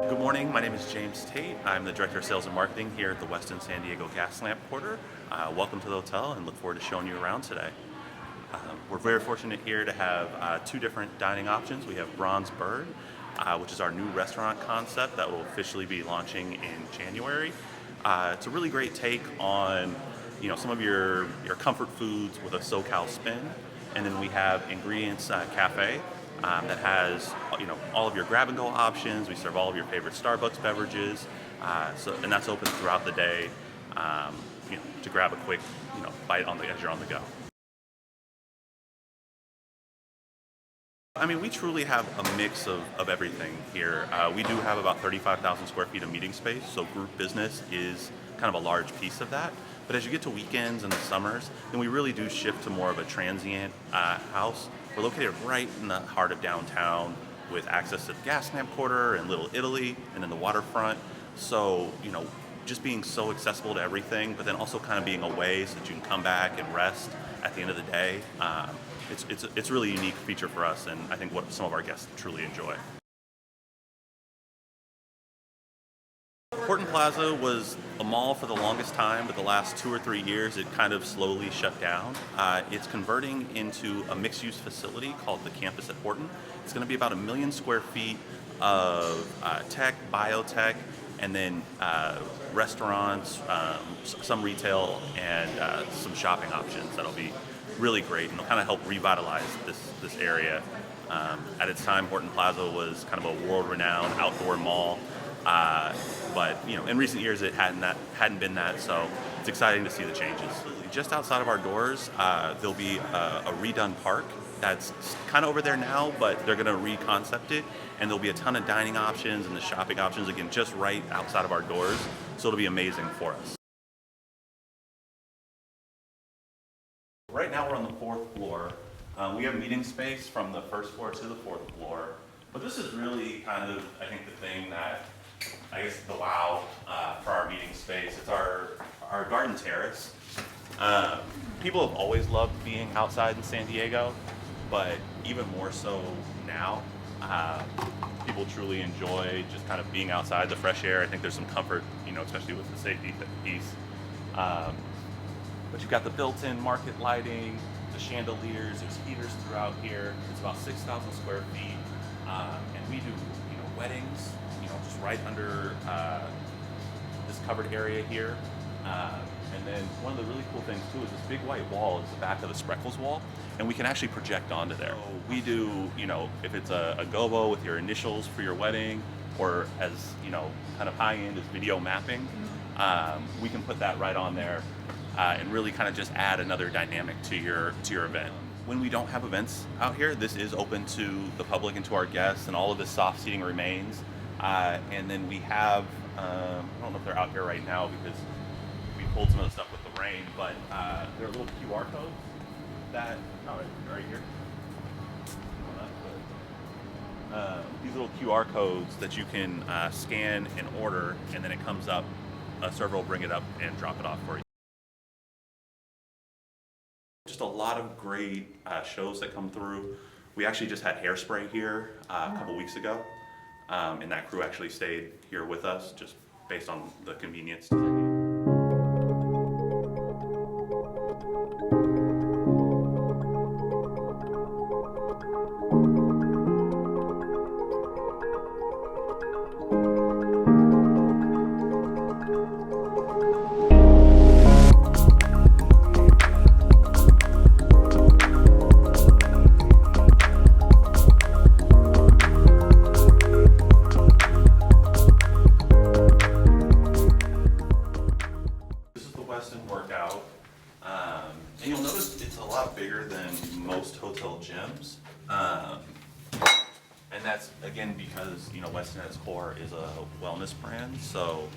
Good morning, my name is James Tate. I'm the Director of Sales and Marketing here at the Westin San Diego Gaslamp Quarter. Welcome to the hotel and look forward to showing you around today. We're very fortunate here to have two different dining options. We have Bronze Bird, which is our new restaurant concept that will officially be launching in January. It's a really great take on some of your comfort foods with a SoCal spin. And then we have Ingredients Cafe, that has all of your grab-and-go options. We serve all of your favorite Starbucks beverages, and that's open throughout the day to grab a quick bite as you're on the go. I mean, we truly have a mix of everything here. We do have about 35,000 square feet of meeting space, so group business is kind of a large piece of that. But as you get to weekends and the summers, then we really do shift to more of a transient house. We're located right in the heart of downtown with access to the Gaslamp Quarter and Little Italy and then the waterfront. So, just being so accessible to everything, but then also kind of being away so that you can come back and rest at the end of the day. It's really a unique feature for us, and I think what some of our guests truly enjoy. Horton Plaza was a mall for the longest time, but the last 2 or 3 years it kind of slowly shut down. It's converting into a mixed-use facility called the Campus at Horton. It's going to be about 1 million square feet of tech, biotech, and then restaurants, some retail, and some shopping options that'll be really great, and they'll kind of help revitalize this area. At its time, Horton Plaza was kind of a world-renowned outdoor mall. But in recent years it hadn't been that, so it's exciting to see the changes. Just outside of our doors, there'll be a redone park that's kind of over there now, but they're going to reconcept it, and there'll be a ton of dining options and the shopping options, again, just right outside of our doors, so it'll be amazing for us. Right now we're on the 4th floor. We have meeting space from the 1st floor to the 4th floor, but this is really kind of, I think, the thing that the wow for our meeting space. It's our garden terrace. People have always loved being outside in San Diego, but even more so now. People truly enjoy just kind of being outside, the fresh air. I think there's some comfort, especially with the safety piece. But you've got the built-in market lighting, the chandeliers, there's heaters throughout here. It's about 6,000 square feet, and we do weddings, just right under this covered area here. And then one of the really cool things too is this big white wall is the back of the Spreckles wall, and we can actually project onto there. So we do, if it's a gobo with your initials for your wedding, or as kind of high end as video mapping, we can put that right on there and really kind of just add another dynamic to your event. When we don't have events out here, this is open to the public and to our guests, and all of this soft seating remains. And then we have, I don't know if they're out here right now because we pulled some of the stuff with the rain, but there are little QR codes that right here. These little QR codes that you can scan and order, and then it comes up. A server will bring it up and drop it off for you. Just a lot of great shows that come through. We actually just had Hairspray here a couple weeks ago, and that crew actually stayed here with us just based on the convenience. Westin workout, and you'll notice it's a lot bigger than most hotel gyms, and that's again because Westin at its core is a wellness brand. So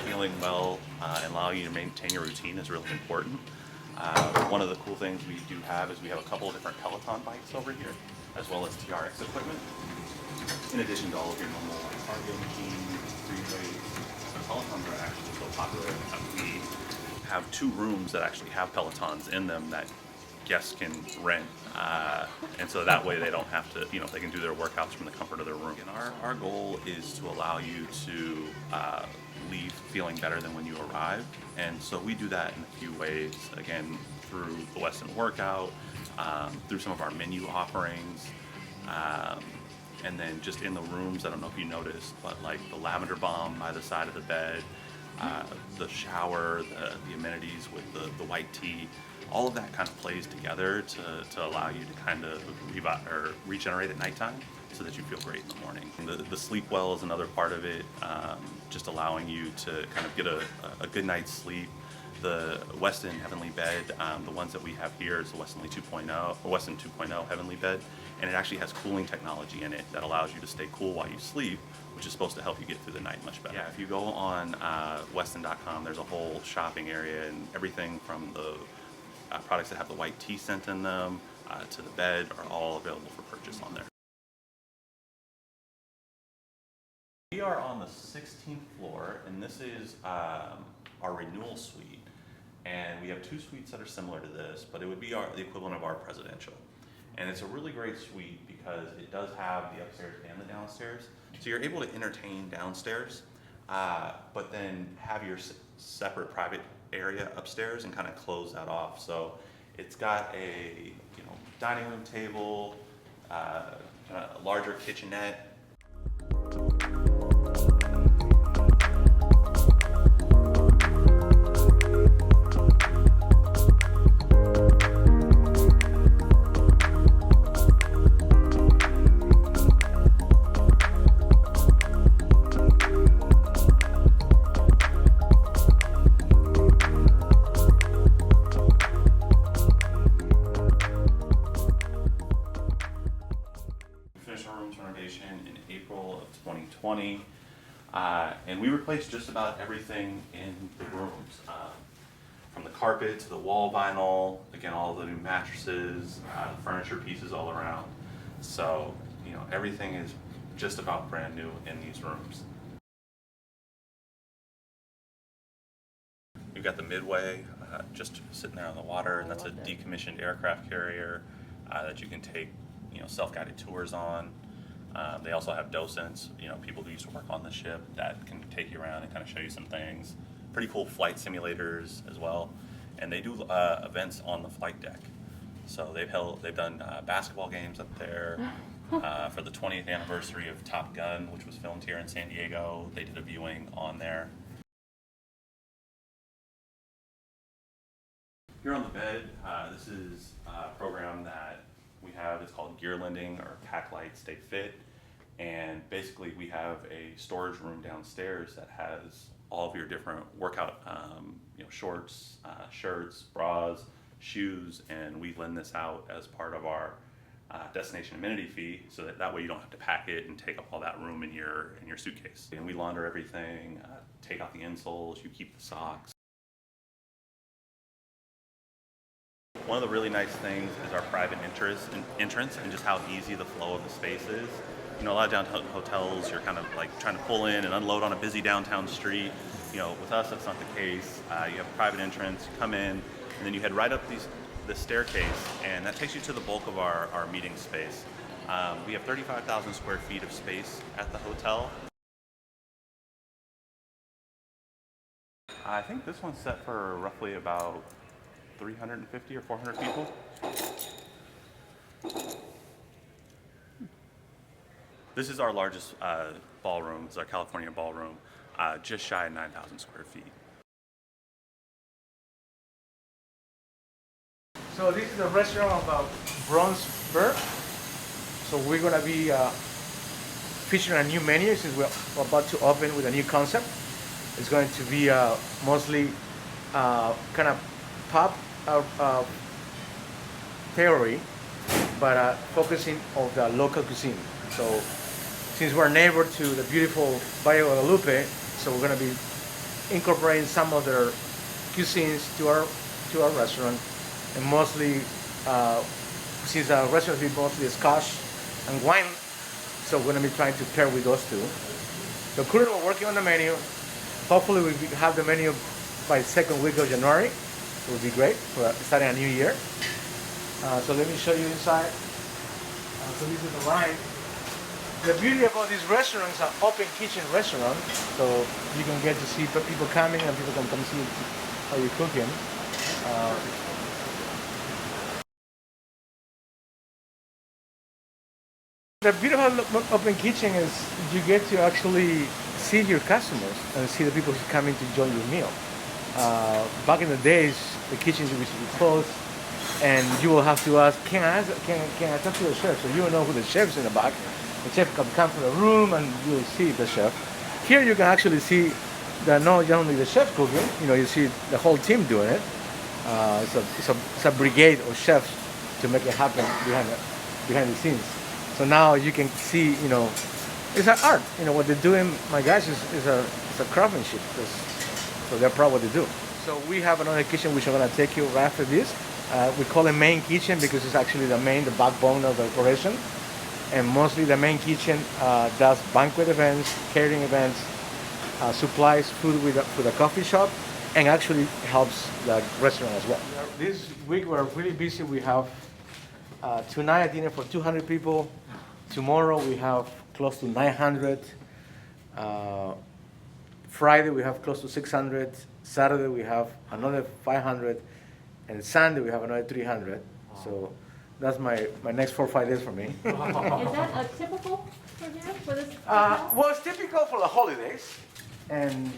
feeling well and allowing you to maintain your routine is really important. One of the cool things we do have is we have a couple of different Peloton bikes over here, as well as TRX equipment, in addition to all of your normal cardio machines, free weights. Pelotons are actually so popular that we have 2 rooms that actually have Pelotons in them that guests can rent, and so that way they don't have to, they can do their workouts from the comfort of their room. And our goal is to allow you to leave feeling better than when you arrived, and so we do that in a few ways. Again, through the Westin workout, through some of our menu offerings. And then just in the rooms, I don't know if you noticed, but like the lavender balm by the side of the bed, the shower, the amenities with the white tea, all of that kind of plays together to allow you to kind of regenerate at nighttime so that you feel great in the morning. And the sleep well is another part of it, just allowing you to kind of get a good night's sleep. The Westin Heavenly Bed, the ones that we have here is the Westin 2.0 Heavenly Bed, and it actually has cooling technology in it that allows you to stay cool while you sleep, which is supposed to help you get through the night much better. Yeah, if you go on Westin.com, there's a whole shopping area, and everything from the products that have the white tea scent in them to the bed are all available for purchase on there. We are on the 16th floor, and this is our renewal suite. And we have 2 suites that are similar to this, but it would be the equivalent of our presidential. And it's a really great suite because it does have the upstairs and the downstairs. So you're able to entertain downstairs, but then have your separate private area upstairs and kind of close that off. So it's got a dining room table, kind of a larger kitchenette. In April of 2020, and we replaced just about everything in the rooms, from the carpet to the wall vinyl, again all the new mattresses, furniture pieces all around. So everything is just about brand new in these rooms. We've got the Midway just sitting there on the water, and that's a decommissioned aircraft carrier that you can take self-guided tours on. They also have docents, people who used to work on the ship that can take you around and kind of show you some things. Pretty cool flight simulators as well, and they do events on the flight deck. So they've done basketball games up there. For the 20th anniversary of Top Gun, which was filmed here in San Diego, they did a viewing on there. Here on the bed, this is a program that we have. It's called Gear Lending, or Pack Light Stay Fit. And basically we have a storage room downstairs that has all of your different workout shorts, shirts, bras, shoes, and we lend this out as part of our destination amenity fee, so that way you don't have to pack it and take up all that room in your suitcase. And we launder everything, take out the insoles, you keep the socks. One of the really nice things is our private entrance and just how easy the flow of the space is. You know, a lot of downtown hotels, you're kind of like trying to pull in and unload on a busy downtown street. You know, with us, that's not the case. You have a private entrance, you come in, and then you head right up the staircase, and that takes you to the bulk of our meeting space. We have 35,000 square feet of space at the hotel. I think this one's set for roughly about 350 or 400 people. This is our largest ballroom. It's our California ballroom, just shy of 9,000 square feet. So this is a restaurant of Bronze Bear. So we're gonna be featuring a new menu since we're about to open with a new concept. It's going to be mostly kind of pop theory, but focusing on the local cuisine. So since we're neighbor to the beautiful Valle of Guadalupe, so we're going to be incorporating some of their cuisines to our restaurant, and mostly since our restaurant is mostly Scotch and wine, so we're going to be trying to pair with those two. So currently we're working on the menu. Hopefully we have the menu by the second week of January. It would be great for starting a new year. So let me show you inside. So this is the line. The beauty about these restaurants are open kitchen restaurants, so you can get to see people coming and people can come see how you're cooking. The beauty about open kitchen is you get to actually see your customers and see the people who come in to enjoy your meal. Back in the days, the kitchens used to be closed, and you will have to ask, can I talk to the chef? So you will know who the chef is in the back. The chef can come from the room and you will see the chef. Here you can actually see not only the chef cooking, you see the whole team doing it. It's a brigade of chefs to make it happen behind the scenes. So now you can see, it's an art. What they're doing, my guys, is a craftsmanship. So they're proud of what they do. So we have another kitchen which I'm gonna take you right after this. We call it main kitchen because it's actually the backbone of the operation. And mostly the main kitchen does banquet events, catering events, supplies food with a coffee shop, and actually helps the restaurant as well. This week we're really busy. We have tonight a dinner for 200 people. Tomorrow we have close to 900. Friday we have close to 600. Saturday we have another 500. And Sunday we have another 300. Wow. So that's my next 4 or 5 days for me. Is that typical for here, for this? Well, it's typical for the holidays. And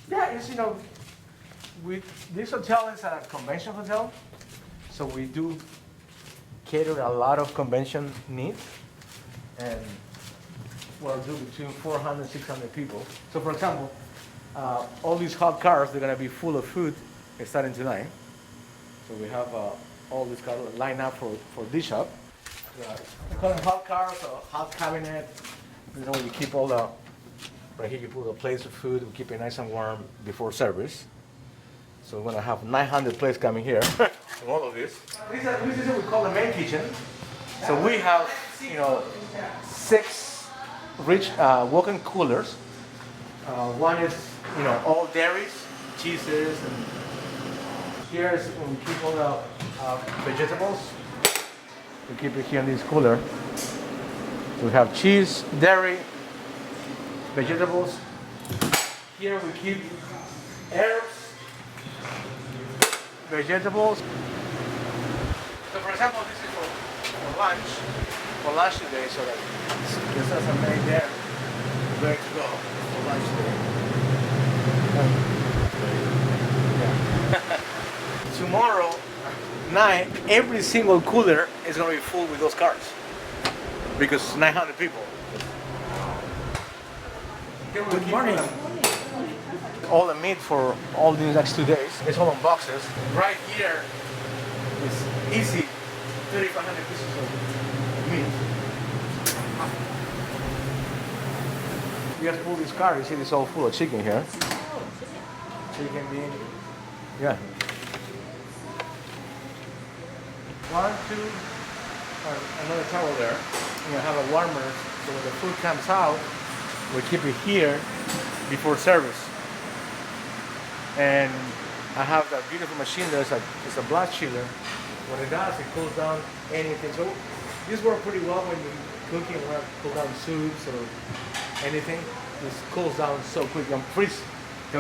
yeah, this hotel is a convention hotel. So we do cater a lot of convention needs. And we'll do between 400 and 600 people. So for example, all these hot cars, they're gonna be full of food starting tonight. So we have all these cars lined up for this shop. We call them hot cars or hot cabinet. You keep all the, right here you put a place of food, we keep it nice and warm before service. So we're gonna have 900 plates coming here. And all of this. This is what we call the main kitchen. So we have, 6 rich walk-in coolers. One is, all dairies, cheeses, and here's when we keep all the vegetables. We keep it here in this cooler. So we have cheese, dairy, vegetables. Here we keep herbs, vegetables. So for example, this is for lunch today, so that this has a made there, ready to go for lunch today. Yeah. Tomorrow night, every single cooler is going to be full with those cars because it's 900 people. Good morning. All the meat for all the next 2 days is all on boxes. Right here is easy 3,500 pieces of meat. You just pull this car, you see it's all full of chicken here. Chicken, bean, yeah. 1, 2, another towel there. And you have a warmer, so when the food comes out, we keep it here before service. And I have that beautiful machine there. It's a blast chiller. What it does, it cools down anything. So this works pretty well when you're cooking and want to cool down soups or anything. This cools down so quick. You can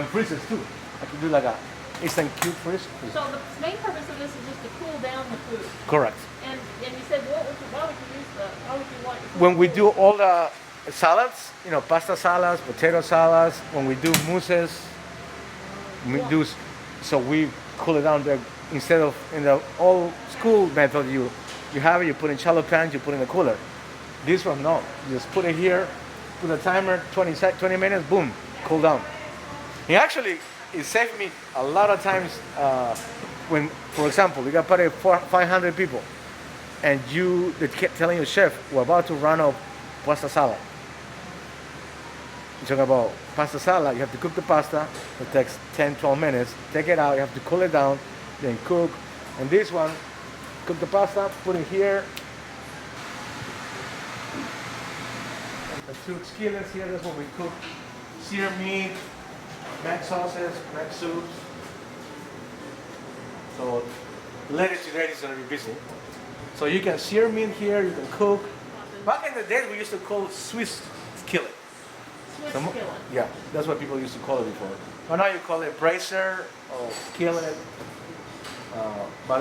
freeze it too. I can do like a instant cube freeze. So the main purpose of this is just to cool down the food. Correct. And you said, why would you want your food When we cool? do all the salads, pasta salads, potato salads, when we do mousses, so we cool it down there instead of in the old school method you have it, you put in shallow pans, you put in the cooler. This one, no. You just put it here, put a timer, 20 minutes, boom, cool down. And actually, it saved me a lot of times when, for example, you got probably 500 people and they kept telling your chef, we're about to run out pasta salad. You talk about pasta salad, you have to cook the pasta, it takes 10-12 minutes, take it out, you have to cool it down, then cook. And this one, cook the pasta, put it here. And the two skillets here, that's what we cook. Sear meat, mac sauces, mac soups. So later today is going to be busy. So you can sear meat here, you can cook. Back in the day, we used to call it Swiss skillet. Swiss skillet. Yeah, that's what people used to call it before. But now you call it brazier or skillet. But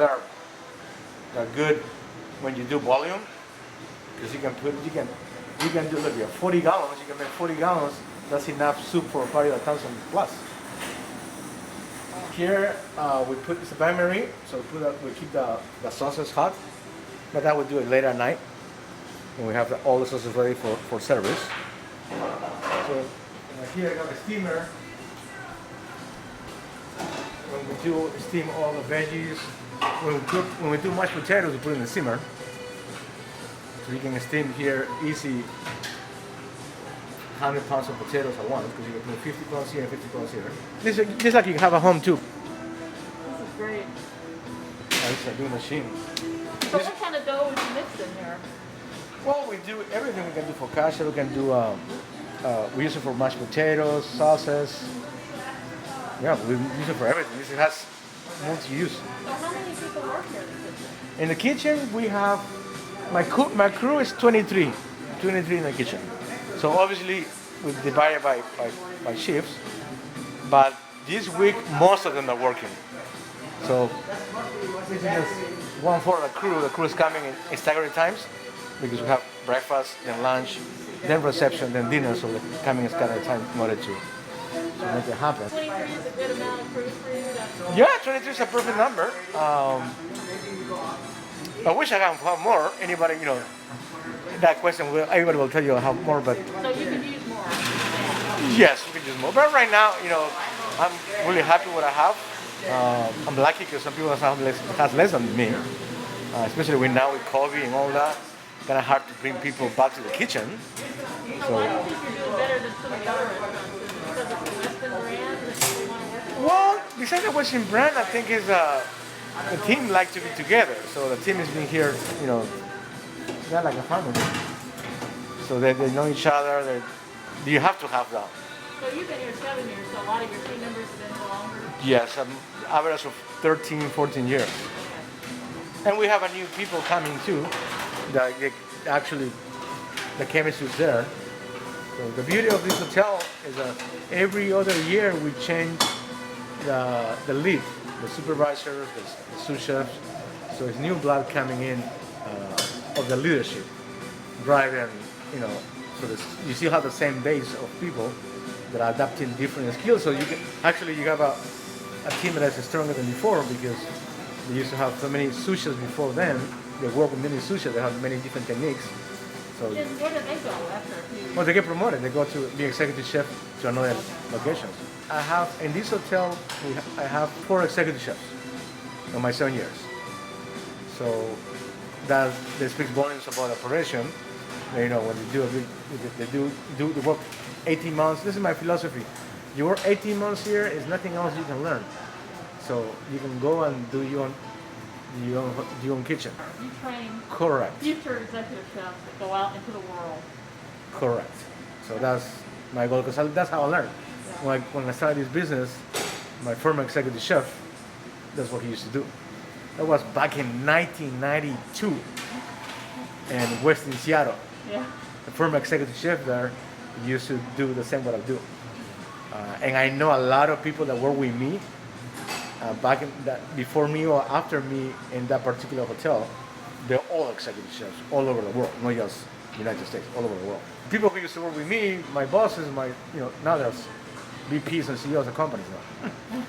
they're good when you do volume, because you can do, look, you have 40 gallons, you can make 40 gallons, that's enough soup for probably 1,000 plus. Here we put the bain-marie, so we keep the sauces hot, but I would do it later at night when we have all the sauces ready for service. So here I got a steamer. When we do steam all the veggies, when we do mashed potatoes, we put it in the steamer. So you can steam here easy 100 pounds of potatoes at once, because you can put 50 pounds here and 50 pounds here. This is just like you have at home too. This is great. It's a good machine. So what kind of dough would you mix in here? Well, we do everything we can do for kasha. We can do, we use it for mashed potatoes, sauces. Yeah, we use it for everything. This has multi-use. So how many people work here in the kitchen? In the kitchen, we have, my crew is 23 in the kitchen. So obviously, we divide it by shifts. But this week, most of them are working. So this is just 1/4 of the crew. The crew is coming in staggered times, because we have breakfast, then lunch, then reception, then dinner. So they're coming in staggered time in order to make it happen. 23 is a good amount of crews for you? Yeah, 23 is a perfect number. I wish I had more. Anybody, that question, everybody will tell you I have more, but So you could use more? yes, we can use more. But right now, I'm really happy with what I have. I'm lucky because some people have less than me, especially now with COVID and all that. Kind of hard to bring people back to the kitchen. So why do you think you're doing better than some of the other restaurants? Is it because it's the Westin brand that you want to work with? Well, besides the Westin brand, I think is the team like to be together. So the team has been here, they're like a family. So they know each other. You have to have that. So you've been here 7 years, so a lot of your team members have been here longer? Yes, an average of 13, 14 years. And we have a new people coming too. Actually, the chemistry is there. So the beauty of this hotel is that every other year we change the lead, the supervisors, the sous chefs. So it's new blood coming in of the leadership, driving, so you still have the same base of people that are adapting different skills. So you have a team that is stronger than before, because they used to have so many sous chefs before them. They work with many sous chefs. They have many different techniques. So Where do they go after a few years? well, they get promoted. They go to be executive chef to another locations. I have in this hotel. I have 4 executive chefs in my 7 years. So that speaks volumes about operation. When they work 18 months. This is my philosophy. You work 18 months here. Is nothing else you can learn. So you can go and do your own your own kitchen. You train Correct. future executive chefs that go out into the world. Correct. So that's my goal, because that's how I learned. When I started this business, my former executive chef, that's what he used to do. That was back in 1992 in Westin, Seattle. Yeah. The former executive chef there used to do the same what I do. And I know a lot of people that work with me back in that, before me or after me in that particular hotel. They're all executive chefs all over the world, not just United States, all over the world. People who used to work with me, my bosses, now there's VPs and CEOs of companies now.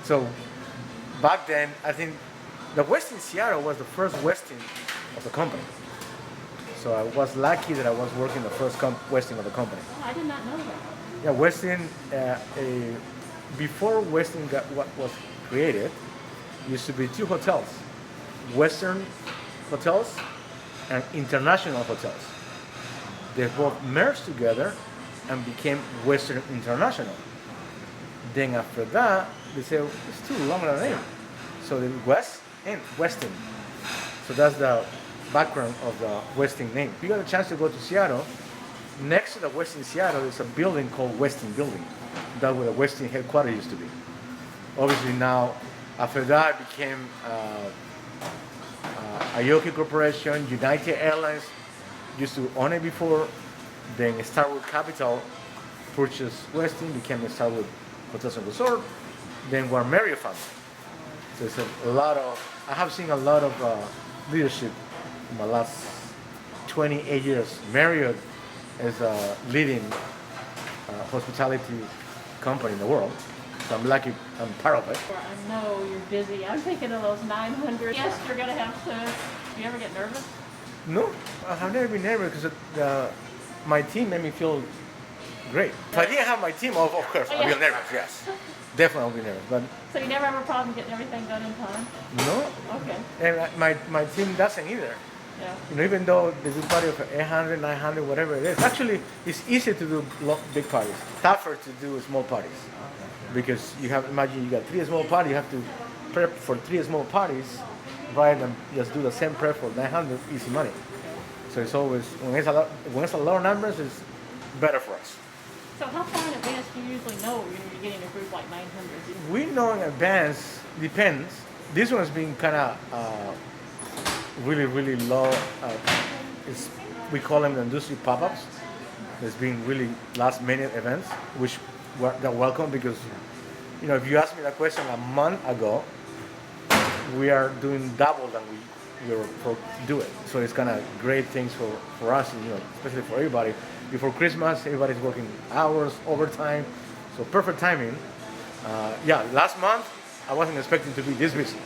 So back then, I think the Westin Seattle was the first Westin of the company. So I was lucky that I was working the first Westin of the company. Oh, I did not know that. Yeah, Westin, before Westin got what was created, used to be two hotels, Western hotels and international hotels. They both merged together and became Western International. Then after that, they said it's too long a name, so the West and Westin. So that's the background of the Westin name. If you got a chance to go to Seattle, next to the Westin Seattle is a building called Westin Building. That's where the Westin headquarters used to be. Obviously now, after that, it became Aoki Corporation. United Airlines used to own it before. Then Starwood Capital purchased Westin, became the Starwood Hotels and Resort. Then we're Marriott family. So it's I have seen a lot of leadership in my last 28 years. Marriott is a leading hospitality company in the world. So I'm lucky I'm part of it. I know you're busy. I'm thinking of those 900 guests you're going to have to. Do you ever get nervous? No, I've never been nervous because my team made me feel great. If I didn't have my team, of course, I'd be nervous, yes. Definitely I'll be nervous. But So you never have a problem getting everything done in time? no, Okay. and my team doesn't either. Yeah. Even though they do party of 800, 900, whatever it is. Actually, it's easier to do big parties. Tougher to do small parties. Because imagine you got 3 small parties, you have to prep for 3 small parties rather than just do the same prep for 900, easy money. So it's always, when it's a lot of numbers, it's better for us. So how far in advance do you usually know you're getting a group like 900? We know in advance, depends. This one's been kind of really, really low. We call them the industry pop-ups. There's been really last-minute events, which they're welcome because, if you asked me that question a month ago, we are doing double than we were do it. So it's kind of great things for us, especially for everybody. Before Christmas, everybody's working hours, overtime, so perfect timing. Last month, I wasn't expecting to be this busy.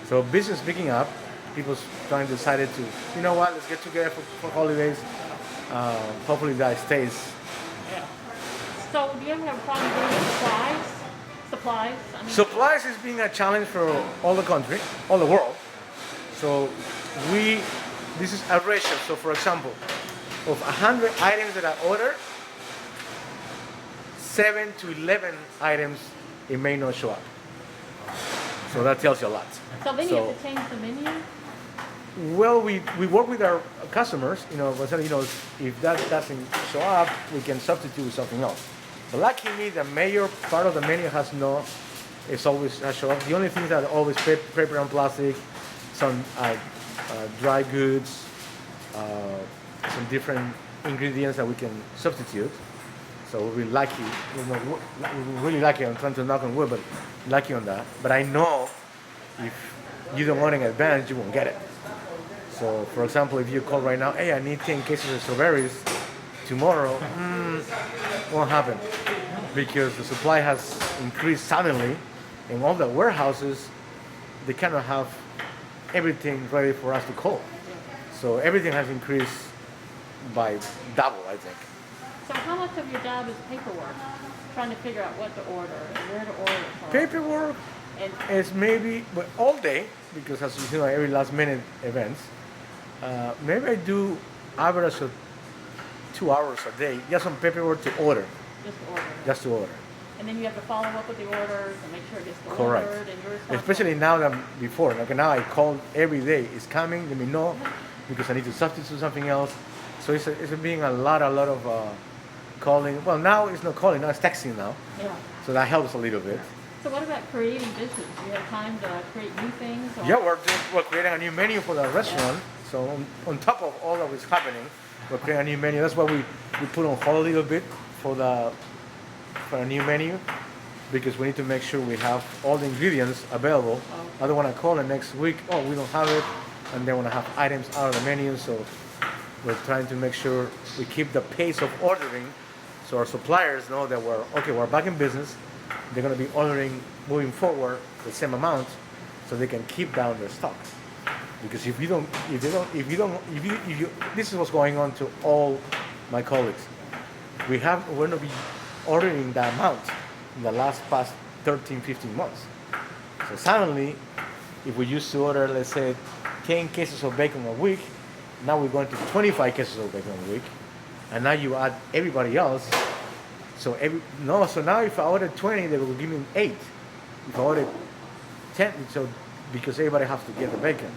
So business picking up, people decided to, let's get together for holidays. Hopefully that stays. Yeah. So do you ever have a problem doing supplies? Supplies is being a challenge for all the country, all the world. So this is a ratio. So for example, of 100 items that I order, 7 to 11 items, it may not show up. So that tells you a lot. So then you have to change the menu? Well, we work with our customers, if that doesn't show up, we can substitute with something else. But luckily, the major part of the menu has always show up. The only things that are always paper and plastic, some dry goods, some different ingredients that we can substitute. So we're lucky. We're really lucky. I'm trying to knock on wood, but lucky on that. But I know if you don't want in advance, you won't get it. So, for example, if you call right now, hey, I need 10 cases of strawberries tomorrow, won't happen because the supply has increased suddenly, and all the warehouses, they cannot have everything ready for us to call. So everything has increased by double, I think. So how much of your job is paperwork? Trying to figure out what to order and where to order it from? Paperwork is maybe all day, because as you know, every last minute events. Maybe I do average of 2 hours a day, just on paperwork to order. Just to order. Just to order. And then you have to follow up with the orders and make sure it gets delivered. Correct. And you're responsible. Especially now than before. Like now I call every day. It's coming. Let me know because I need to substitute something else. So it's being a lot of calling. Well, now it's not calling. Now it's texting now. Yeah. So that helps a little bit. So what about creating business? Do you have time to create new things? Or? Yeah, we're creating a new menu for the restaurant. So on top of all that is happening, we're creating a new menu. That's why we put on hold a little bit for a new menu because we need to make sure we have all the ingredients available. Oh. I don't want to call it next week. Oh, we don't have it, and they want to have items out of the menu. So we're trying to make sure we keep the pace of ordering, so our suppliers know that we're back in business. They're going to be ordering moving forward the same amount, so they can keep down their stock. Because if you, this is what's going on to all my colleagues. We're going to be ordering that amount in the past 13, 15 months. So suddenly, if we used to order, let's say, 10 cases of bacon a week, now we're going to 25 cases of bacon a week, and now you add everybody else. So now if I order 20, they will give me 8. If I order 10, so because everybody has to get the bacon.